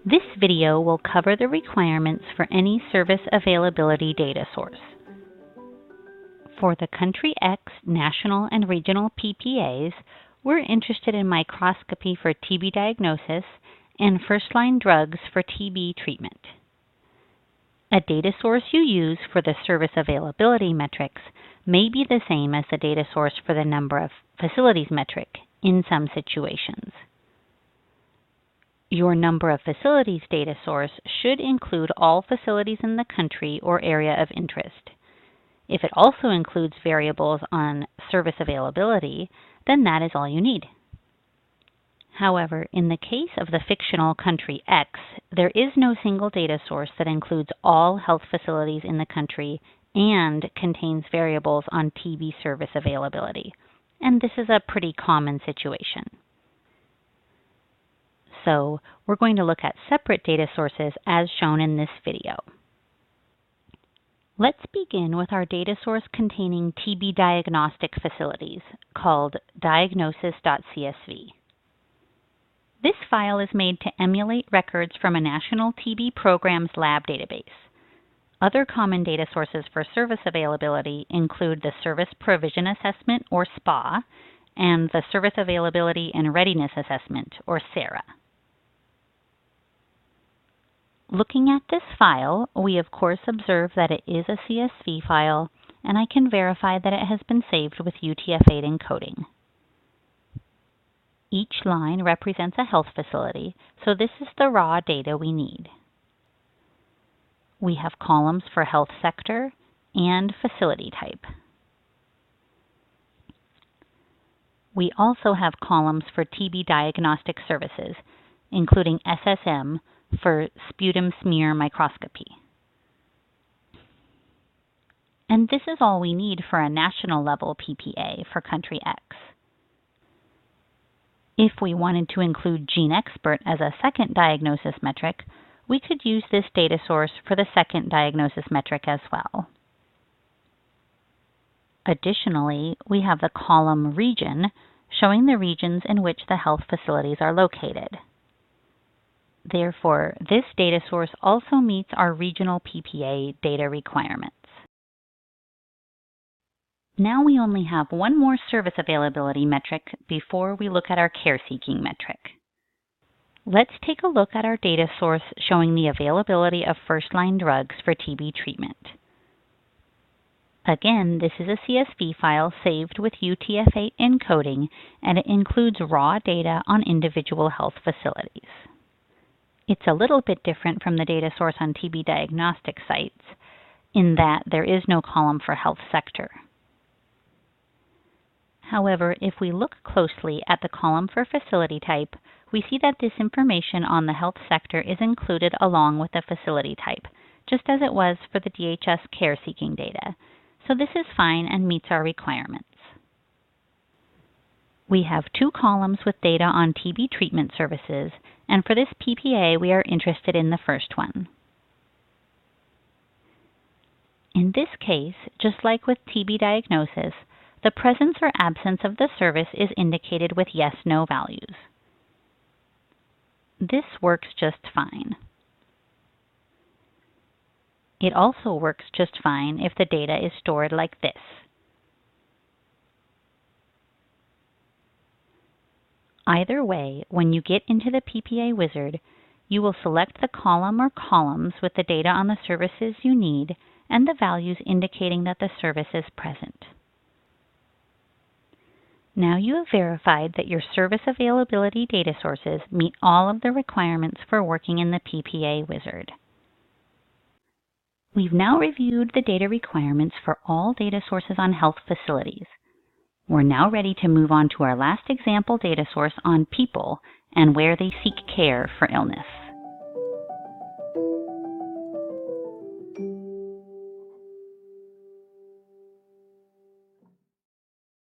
This video will cover the requirements for any service availability data source. For the Country X national and regional PPAs, we're interested in microscopy for TB diagnosis and first-line drugs for TB treatment. A data source you use for the service availability metrics may be the same as the data source for the number of facilities metric in some situations. Your number of facilities data source should include all facilities in the country or area of interest. If it also includes variables on service availability, then that is all you need. However, in the case of the fictional Country X, there is no single data source that includes all health facilities in the country and contains variables on TB service availability. And this is a pretty common situation. So we're going to look at separate data sources as shown in this video. Let's begin with our data source containing TB diagnostic facilities, called diagnosis.csv. This file is made to emulate records from a national TB program's lab database. Other common data sources for service availability include the Service Provision Assessment, or SPA, and the Service Availability and Readiness Assessment, or SARA. Looking at this file, we of course observe that it is a CSV file, and I can verify that it has been saved with UTF-8 encoding. Each line represents a health facility, so this is the raw data we need. We have columns for health sector and facility type. We also have columns for TB diagnostic services, including SSM for sputum smear microscopy. And this is all we need for a national level PPA for Country X. If we wanted to include GeneXpert as a second diagnosis metric, we could use this data source for the second diagnosis metric as well. Additionally, we have the column region showing the regions in which the health facilities are located. Therefore, this data source also meets our regional PPA data requirements. Now we only have one more service availability metric before we look at our care-seeking metric. Let's take a look at our data source showing the availability of first-line drugs for TB treatment. Again, this is a CSV file saved with UTF-8 encoding, and it includes raw data on individual health facilities. It's a little bit different from the data source on TB diagnostic sites in that there is no column for health sector. However, if we look closely at the column for facility type, we see that this information on the health sector is included along with the facility type, just as it was for the DHS care-seeking data. So this is fine and meets our requirements. We have two columns with data on TB treatment services, and for this PPA, we are interested in the first one. In this case, just like with TB diagnosis, the presence or absence of the service is indicated with yes/no values. This works just fine. It also works just fine if the data is stored like this. Either way, when you get into the PPA wizard, you will select the column or columns with the data on the services you need and the values indicating that the service is present. Now you have verified that your service availability data sources meet all of the requirements for working in the PPA wizard. We've now reviewed the data requirements for all data sources on health facilities. We're now ready to move on to our last example data source on people and where they seek care for illness.